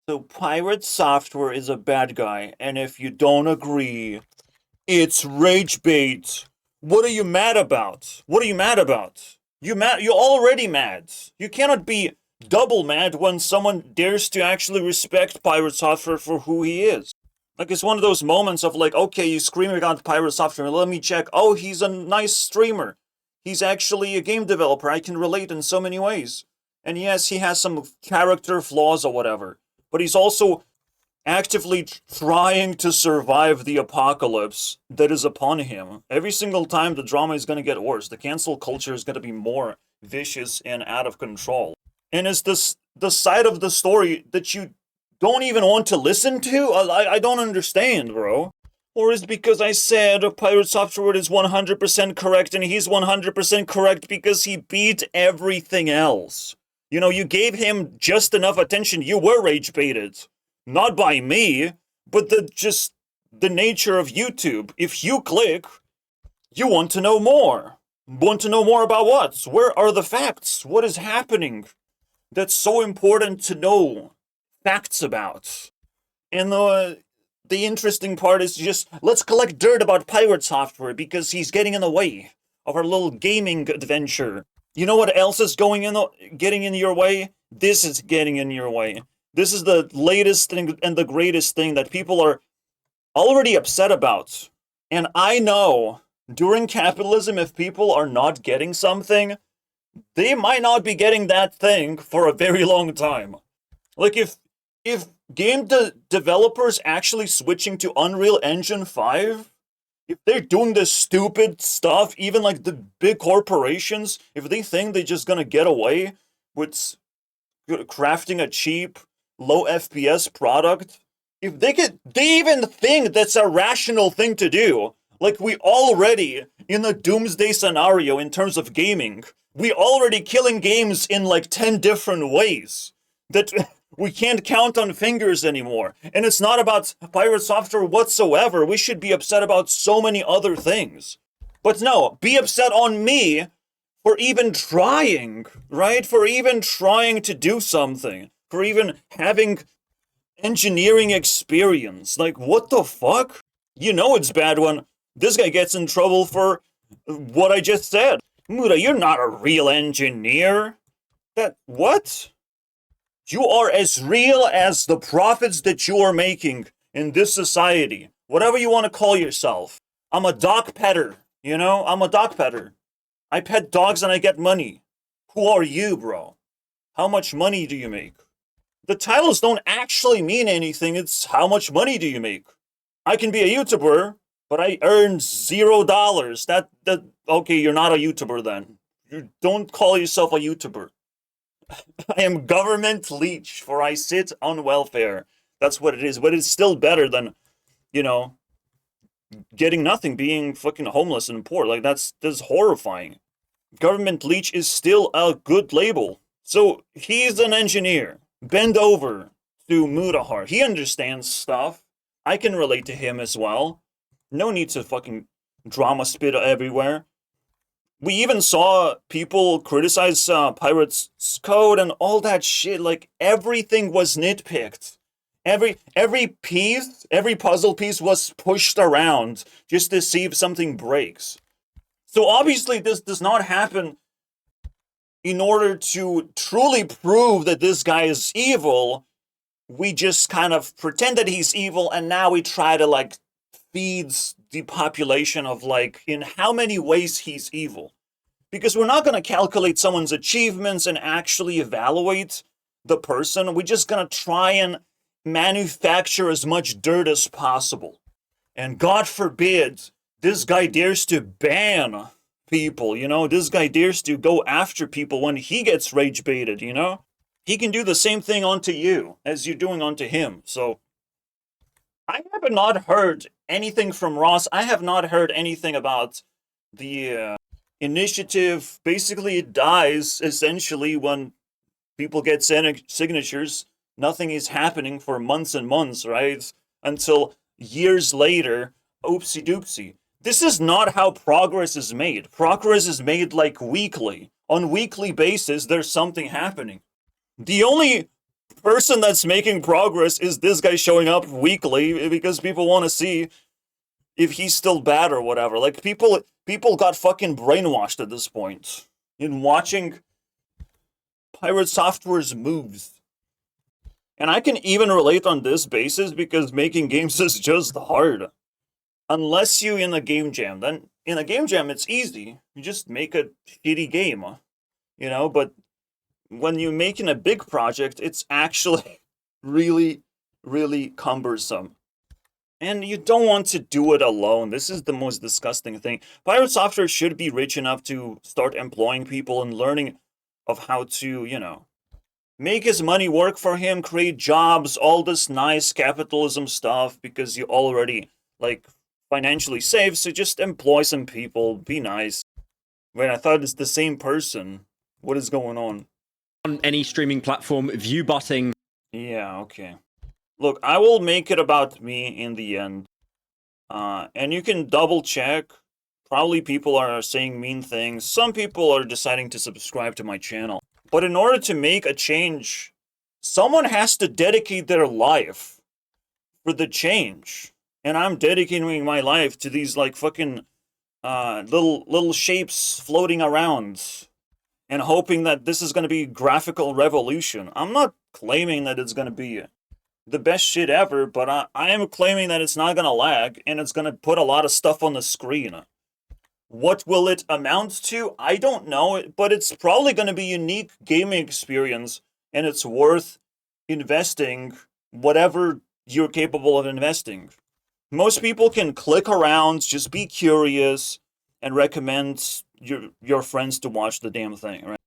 So Pirate Software is a bad guy, and if you don't agree, it's rage bait. What are you mad about? What are you mad about? You're already mad. You cannot be double mad when someone dares to actually respect Pirate Software for who he is. Like, it's one of those moments of like, okay, you screaming about Pirate Software, let me check. Oh, he's a nice streamer. He's actually a game developer. I can relate in so many ways. And yes, he has some character flaws or whatever, but he's also actively trying to survive the apocalypse that is upon him. Every single time the drama is going to get worse. The cancel culture is going to be more vicious and out of control. And is this the side of the story that you don't even want to listen to? I don't understand, bro. Or is it because I said Pirate Software is 100% correct and he's 100% correct because he beat everything else? You know, you gave him just enough attention. You were rage baited. Not by me, but the nature of YouTube. If you click, you want to know more. Want to know more about what? Where are the facts? What is happening? That's so important to know facts about. And the interesting part is just let's collect dirt about Pirate Software because he's getting in the way of our little gaming adventure. You know what else is getting in your way? This is getting in your way. This is the latest thing and the greatest thing that people are already upset about. And I know during capitalism, if people are not getting something, they might not be getting that thing for a very long time. Like if developers actually switching to Unreal Engine 5, if they're doing this stupid stuff, even like the big corporations, if they think they're just gonna get away with crafting a cheap, low FPS product, if they even think that's a rational thing to do. Like, we already, in the doomsday scenario in terms of gaming, we already killing games in like 10 different ways that we can't count on fingers anymore. And it's not about Pirate Software whatsoever. We should be upset about so many other things. But no, be upset on me for even trying, right? For even trying to do something. For even having engineering experience. Like, what the fuck? You know it's bad when this guy gets in trouble for what I just said. Muda, you're not a real engineer. What? You are as real as the profits that you are making in this society. Whatever you want to call yourself. I'm a dog petter, you know? I'm a dog petter. I pet dogs and I get money. Who are you, bro? How much money do you make? The titles don't actually mean anything. It's how much money do you make? I can be a YouTuber, but I earn $0. Okay, you're not a YouTuber then. You don't call yourself a YouTuber. I am government leech, for I sit on welfare. That's what it is. But it's still better than, you know, getting nothing, being fucking homeless and poor. Like, that's horrifying. Government leech is still a good label. So he's an engineer. Bend over to Mutahar. He understands stuff. I can relate to him as well. No need to fucking drama spit everywhere. We even saw people criticize Pirates code and all that shit. Like, everything was nitpicked. Every piece, every puzzle piece was pushed around just to see if something breaks. So obviously this does not happen in order to truly prove that this guy is evil. We just kind of pretend that he's evil, and now we try to like feed the population of like in how many ways he's evil. Because we're not going to calculate someone's achievements and actually evaluate the person. We're just going to try and manufacture as much dirt as possible. And God forbid this guy dares to ban people, you know? This guy dares to go after people when he gets rage baited, you know? He can do the same thing onto you as you're doing onto him. So I have not heard anything from Ross. I have not heard anything about the initiative. Basically, it dies essentially when people get signatures. Nothing is happening for months and months, right? Until years later, oopsie doopsie. This is not how progress is made. Progress is made like weekly. On weekly basis, there's something happening. The only Person that's making progress is this guy showing up weekly because people want to see if he's still bad or whatever. Like people got fucking brainwashed at this point in watching Pirate Software's moves. And I can even relate on this basis because making games is just hard. Unless you in a game jam, then in a game jam it's easy. You just make a shitty game, but when you're making a big project, it's actually really, really cumbersome. And you don't want to do it alone. This is the most disgusting thing. Pirate Software should be rich enough to start employing people and learning of how to, make his money work for him, create jobs, all this nice capitalism stuff because you already, like, financially safe, so just employ some people, be nice. Wait, I thought it's the same person. What is going on? On any streaming platform, view botting. Yeah, okay. Look, I will make it about me in the end. And you can double check. Probably people are saying mean things. Some people are deciding to subscribe to my channel. But in order to make a change, someone has to dedicate their life for the change. And I'm dedicating my life to these like fucking little shapes floating around and hoping that this is going to be graphical revolution. I'm not claiming that it's going to be the best shit ever, but I am claiming that it's not going to lag and it's going to put a lot of stuff on the screen. What will it amount to? I don't know, but it's probably going to be a unique gaming experience and it's worth investing whatever you're capable of investing. Most people can click around, just be curious, and recommend your friends to watch the damn thing, right?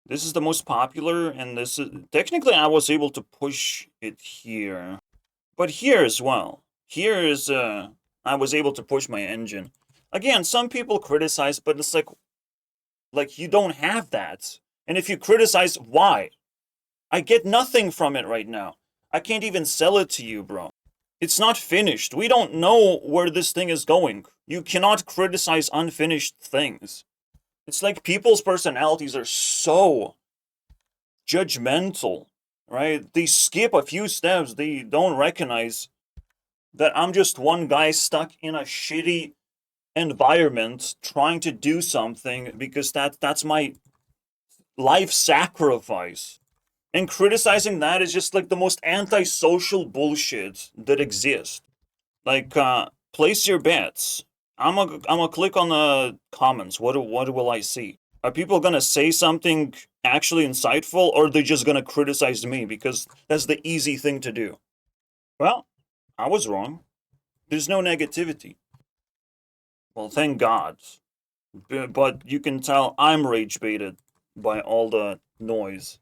This is the most popular, and this is technically I was able to push it here, but here as well. Here is I was able to push my engine. Again, some people criticize, but it's like you don't have that, and if you criticize, why? I get nothing from it right now. I can't even sell it to you, bro. It's not finished. We don't know where this thing is going. You cannot criticize unfinished things. It's like people's personalities are so judgmental, right? They skip a few steps. They don't recognize that I'm just one guy stuck in a shitty environment trying to do something because that's my life sacrifice. And criticizing that is just like the most antisocial bullshit that exists. Like, place your bets. I'm gonna click on the comments. What will I see? Are people gonna say something actually insightful, or are they just gonna criticize me because that's the easy thing to do? Well, I was wrong. There's no negativity. Well, thank God. But you can tell I'm rage baited by all the noise.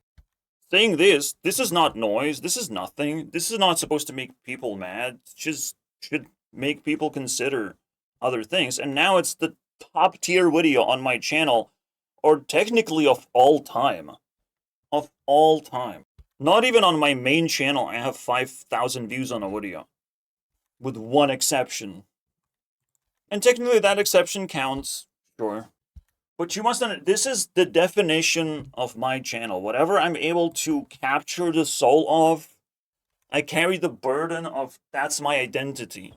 Saying this is not noise, this is nothing. This is not supposed to make people mad. It just should make people consider other things. And now it's the top tier video on my channel, or technically of all time. Of all time. Not even on my main channel I have 5,000 views on a video. With one exception. And technically that exception counts, sure. But you must understand, this is the definition of my channel. Whatever I'm able to capture the soul of, I carry the burden of, that's my identity.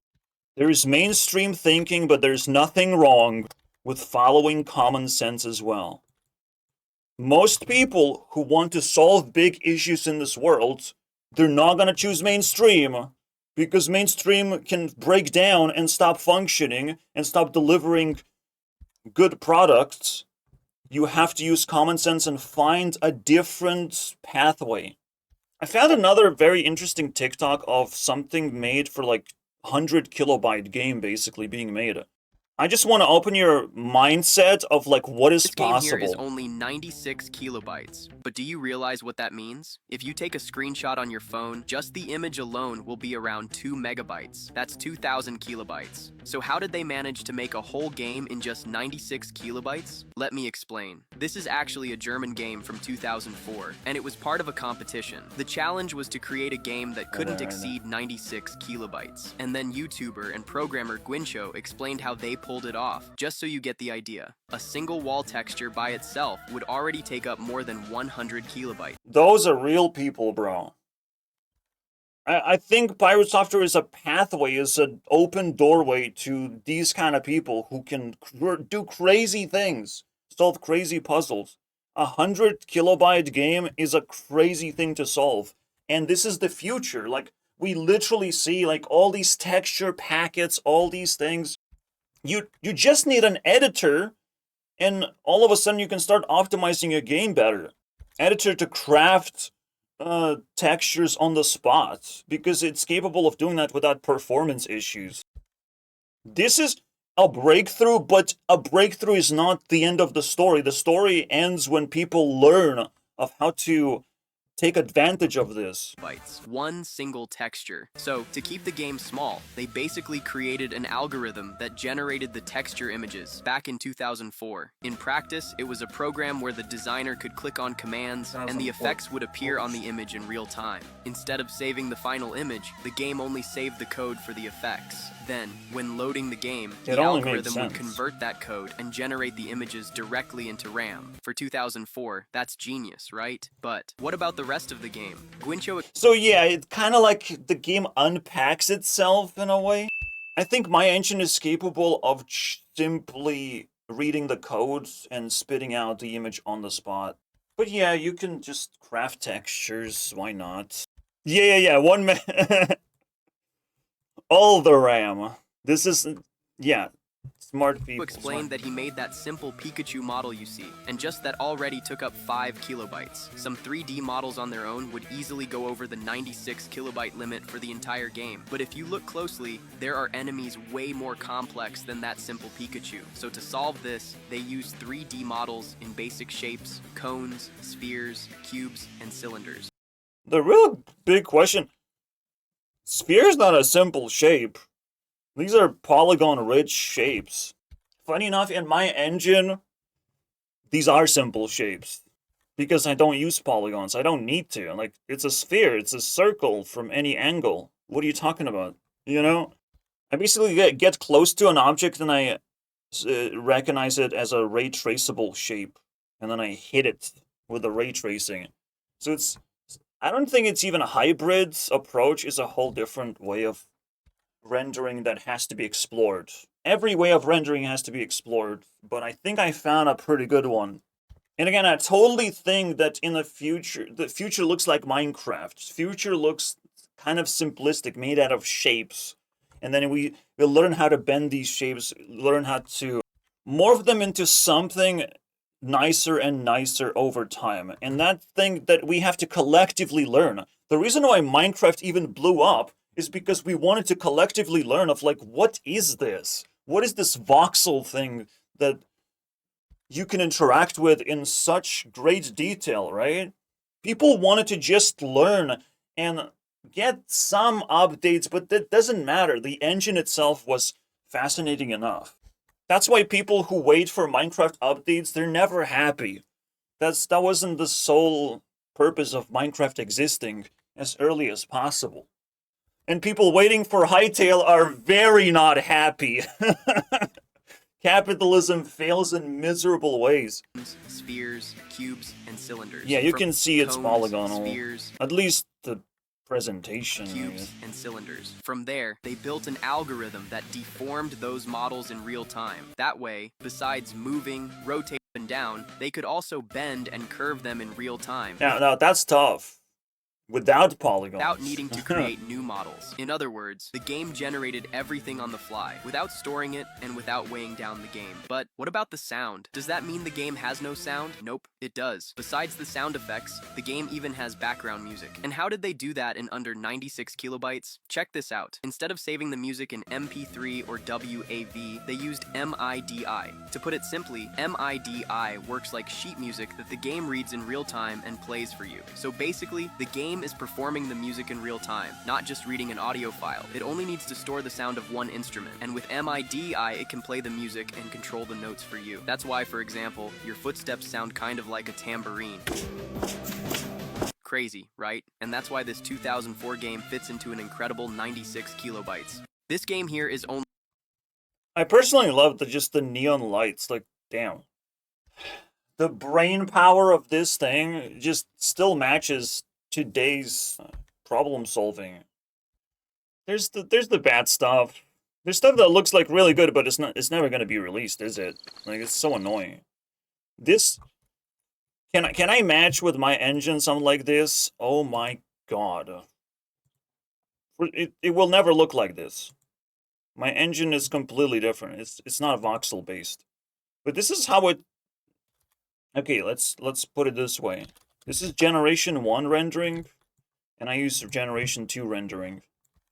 There's mainstream thinking, but there's nothing wrong with following common sense as well. Most people who want to solve big issues in this world, they're not going to choose mainstream, because mainstream can break down and stop functioning and stop delivering good products. You have to use common sense and find a different pathway. I found another very interesting TikTok of something made for like 100 kilobyte game basically being made. I just want to open your mindset of like what is possible. This game here is only 96 kilobytes, but do you realize what that means? If you take a screenshot on your phone, just the image alone will be around 2 megabytes. That's 2,000 kilobytes. So how did they manage to make a whole game in just 96 kilobytes? Let me explain. This is actually a German game from 2004, and it was part of a competition. The challenge was to create a game that couldn't exceed 96 kilobytes. And then YouTuber and programmer Gwincho explained how they pulled it off, just so you get the idea. A single wall texture by itself would already take up more than 100 kilobytes. Those are real people, bro. I think Pirate Software is a pathway, is an open doorway to these kind of people who can do crazy things, solve crazy puzzles. 100 kilobyte game is a crazy thing to solve, and this is the future. Like we literally see like all these texture packets, all these things. You just need an editor, and all of a sudden you can start optimizing your game better. Editor to craft textures on the spot because it's capable of doing that without performance issues. This is a breakthrough, but a breakthrough is not the end of the story. The story ends when people learn of how to take advantage of this. Bytes, one single texture. So, to keep the game small, they basically created an algorithm that generated the texture images back in 2004. In practice, it was a program where the designer could click on commands and the effects would appear on the image in real time. Instead of saving the final image, the game only saved the code for the effects. Then, when loading the game, the algorithm would convert that code and generate the images directly into RAM. For 2004, that's genius, right? But what about the rest of the game? Gwincho. So yeah, it kind of like the game unpacks itself in a way. I think my engine is capable of simply reading the codes and spitting out the image on the spot. But yeah, you can just craft textures, why not? Yeah, one man. All the RAM. This is, yeah, smart people. Explained that he made that simple Pikachu model you see, and just that already took up 5 kilobytes. Some 3D models on their own would easily go over the 96 kilobyte limit for the entire game. But if you look closely, there are enemies way more complex than that simple Pikachu. So to solve this, they used 3D models in basic shapes, cones, spheres, cubes, and cylinders. The real big question, sphere's not a simple shape. These are polygon-rich shapes. Funny enough, in my engine, these are simple shapes. Because I don't use polygons. I don't need to. Like, it's a sphere. It's a circle from any angle. What are you talking about? You know? I basically get close to an object and I recognize it as a ray traceable shape. And then I hit it with the ray tracing. So it's... I don't think it's even a hybrid approach. It's a whole different way of rendering that has to be explored. Every way of rendering has to be explored, but I think I found a pretty good one. And again, I totally think that in the future looks like Minecraft. Future looks kind of simplistic, made out of shapes. And then we'll learn how to bend these shapes, learn how to morph them into something nicer and nicer over time. And that thing that we have to collectively learn. The reason why Minecraft even blew up is because we wanted to collectively learn of like, what is this? What is this voxel thing that you can interact with in such great detail, right? People wanted to just learn and get some updates, but that doesn't matter. The engine itself was fascinating enough. That's why people who wait for Minecraft updates, they're never happy. That wasn't the sole purpose of Minecraft existing as early as possible. And people waiting for Hytale are very not happy. Capitalism fails in miserable ways. Spheres, cubes, and cylinders. Yeah, you can see it's cones, polygonal. Spheres, at least the presentation. cubes, and cylinders. From there, they built an algorithm that deformed those models in real time. That way, besides moving, rotating up and down, they could also bend and curve them in real time. Now that's tough. Without polygons. Without needing to create new models. In other words, the game generated everything on the fly, without storing it and without weighing down the game. But what about the sound? Does that mean the game has no sound? Nope, it does. Besides the sound effects, the game even has background music. And how did they do that in under 96 kilobytes? Check this out. Instead of saving the music in MP3 or WAV, they used MIDI. To put it simply, MIDI works like sheet music that the game reads in real time and plays for you. So basically, the game is performing the music in real time, not just reading an audio file. It only needs to store the sound of one instrument, and with MIDI, it can play the music and control the notes for you. That's why, for example, your footsteps sound kind of like a tambourine. Crazy, right? And that's why this 2004 game fits into an incredible 96 kilobytes. This game here is only... I personally love just the neon lights, like, damn. The brain power of this thing just still matches today's problem solving. there's the bad stuff. There's stuff that looks like really good, but it's never gonna be released, is it? Like, it's so annoying. This can I match with my engine something like this? Oh my god. It will never look like this. My engine is completely different. It's not voxel based. But this is how it. Okay, let's put it this way. This is generation 1 rendering, and I use generation 2 rendering,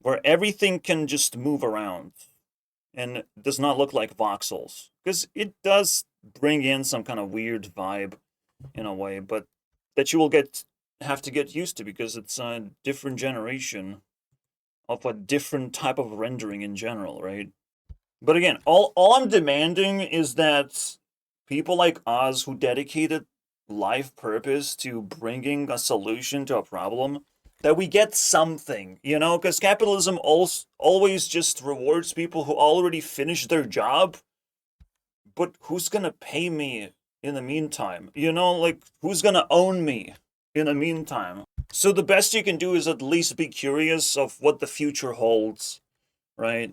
where everything can just move around and does not look like voxels, because it does bring in some kind of weird vibe in a way, but that you will have to get used to because it's a different generation of a different type of rendering in general, right? But again, all I'm demanding is that people like us who dedicated life purpose to bringing a solution to a problem, that we get something, you know? Because capitalism always just rewards people who already finished their job, but who's gonna pay me in the meantime? You know, like, who's gonna own me in the meantime? So the best you can do is at least be curious of what the future holds, right?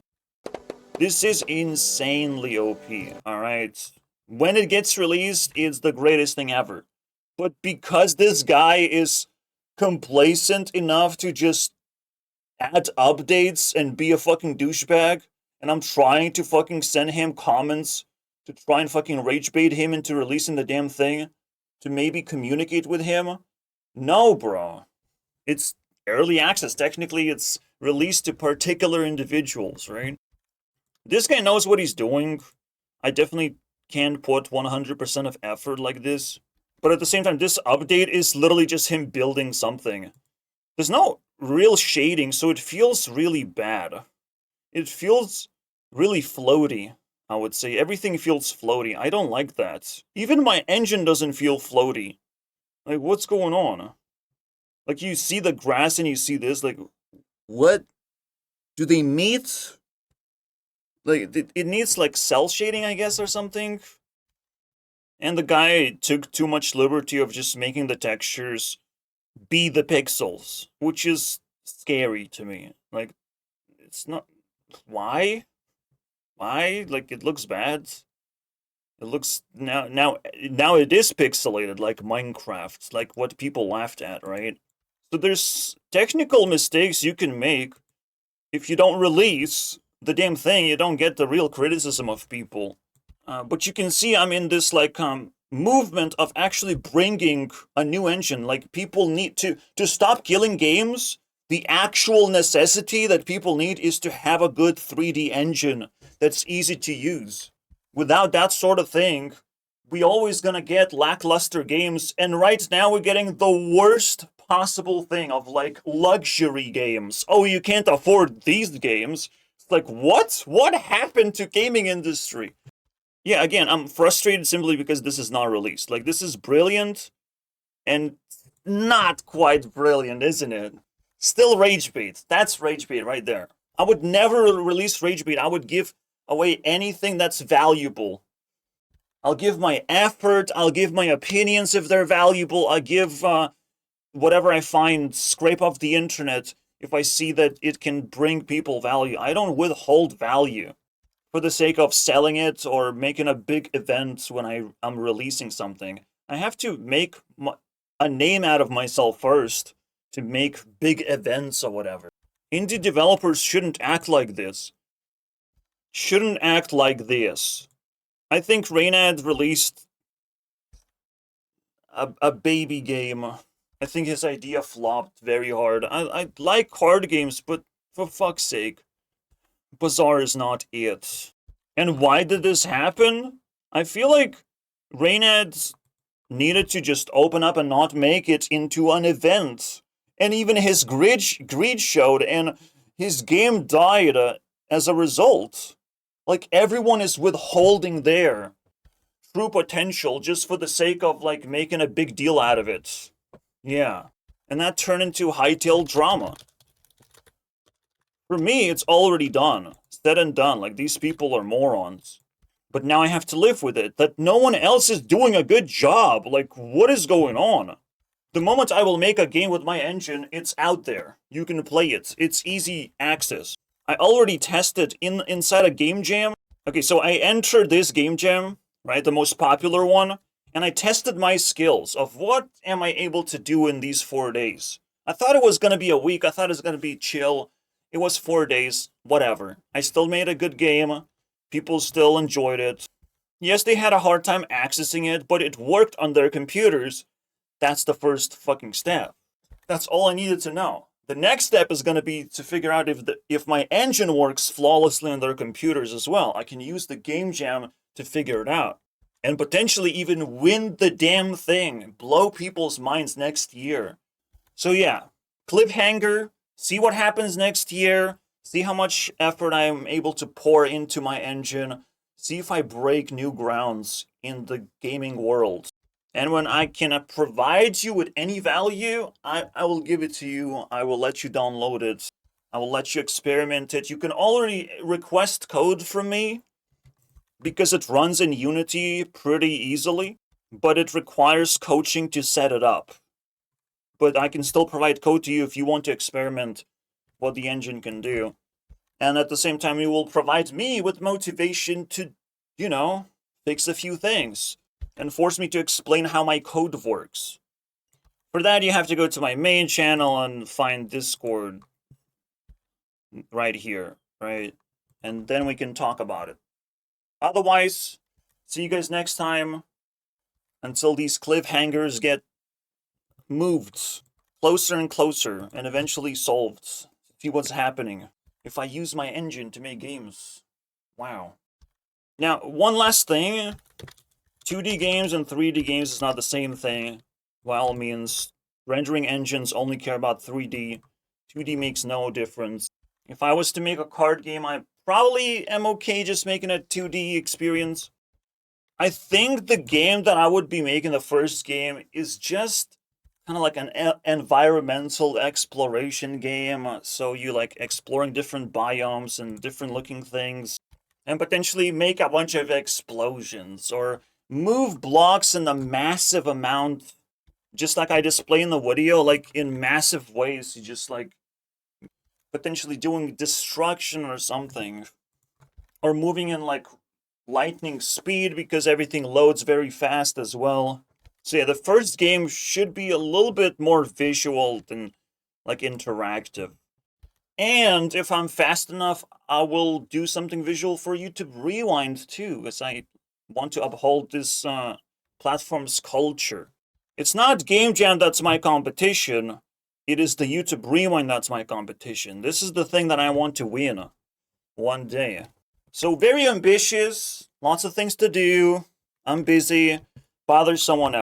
This is insanely OP, alright? When it gets released, it's the greatest thing ever. But because this guy is complacent enough to just add updates and be a fucking douchebag, and I'm trying to fucking send him comments to try and fucking rage bait him into releasing the damn thing, to maybe communicate with him, no, bro. It's early access. Technically, it's released to particular individuals, right? This guy knows what he's doing. I definitely can't put 100% of effort like this. But at the same time, this update is literally just him building something. There's no real shading, so it feels really bad. It feels really floaty, I would say. Everything feels floaty. I don't like that. Even my engine doesn't feel floaty. Like, what's going on? Like, you see the grass and you see this, like, what? Do they meet? Like, it needs, like, cell shading, I guess, or something? And the guy took too much liberty of just making the textures be the pixels, which is scary to me. Like, it's not... Why? Why? Like, it looks bad. It looks... Now it is pixelated, like Minecraft, like what people laughed at, right? So there's technical mistakes you can make. If you don't release the damn thing, you don't get the real criticism of people. But you can see I'm in this, like, movement of actually bringing a new engine. Like, people need to stop killing games. The actual necessity that people need is to have a good 3D engine that's easy to use. Without that sort of thing, we always gonna get lackluster games, and right now we're getting the worst possible thing of, like, luxury games. Oh, you can't afford these games. It's like, what? What happened to gaming industry? Yeah, again, I'm frustrated simply because this is not released. Like, this is brilliant, and not quite brilliant, isn't it? Still rage bait. That's rage bait right there. I would never release rage bait. I would give away anything that's valuable. I'll give my effort, I'll give my opinions if they're valuable, I'll give whatever I find, scrape off the internet if I see that it can bring people value. I don't withhold value for the sake of selling it or making a big event when I'm releasing something. I have to make a name out of myself first to make big events or whatever. Indie developers shouldn't act like this. Shouldn't act like this. I think Reynad released a baby game. I think his idea flopped very hard. I like hard games, but for fuck's sake, Bazaar is not it. And why did this happen? I feel like Reynad needed to just open up and not make it into an event. And even his greed showed, and his game died as a result. Like, everyone is withholding their true potential just for the sake of, like, making a big deal out of it. Yeah. And that turned into hightail drama. For me, it's already done. Said and done. Like, these people are morons. But now I have to live with it. That no one else is doing a good job. Like, what is going on? The moment I will make a game with my engine, it's out there. You can play it. It's easy access. I already tested inside a game jam. Okay, so I entered this game jam, right, the most popular one, and I tested my skills of what am I able to do in these 4 days. I thought it was going to be a week. I thought it was going to be chill. It was 4 days. Whatever. I still made a good game. People still enjoyed it. Yes, they had a hard time accessing it, but it worked on their computers. That's the first fucking step. That's all I needed to know. The next step is going to be to figure out if my engine works flawlessly on their computers as well. I can use the game jam to figure it out. And potentially even win the damn thing. Blow people's minds next year. So yeah, cliffhanger. See what happens next year. See how much effort I am able to pour into my engine. See if I break new grounds in the gaming world. And when I can provide you with any value, I will give it to you. I will let you download it. I will let you experiment it. You can already request code from me because it runs in Unity pretty easily, but it requires coaching to set it up. But I can still provide code to you if you want to experiment what the engine can do. And at the same time, you will provide me with motivation to, fix a few things and force me to explain how my code works. For that, you have to go to my main channel and find Discord right here, right? And then we can talk about it. Otherwise, see you guys next time until these cliffhangers get moved closer and closer and eventually solved. See what's happening if I use my engine to make games. Wow. Now, one last thing. 2D games and 3D games is not the same thing. By all means, rendering engines only care about 3D. 2D makes no difference. If I was to make a card game, I probably am okay just making a 2D experience. I think the game that I would be making, the first game, is just kind of like an environmental exploration game. So you like exploring different biomes and different looking things. And potentially make a bunch of explosions or move blocks in a massive amount, just like I display in the video, like in massive ways. You just like potentially doing destruction or something, or moving in like lightning speed because everything loads very fast as well. So yeah, the first game should be a little bit more visual than like interactive. And if I'm fast enough, I will do something visual for YouTube Rewind too, as I want to uphold this platform's culture. It's not Game Jam that's my competition. It is the YouTube Rewind that's my competition. This is the thing that I want to win one day. So very ambitious, lots of things to do. I'm busy. Bother someone else.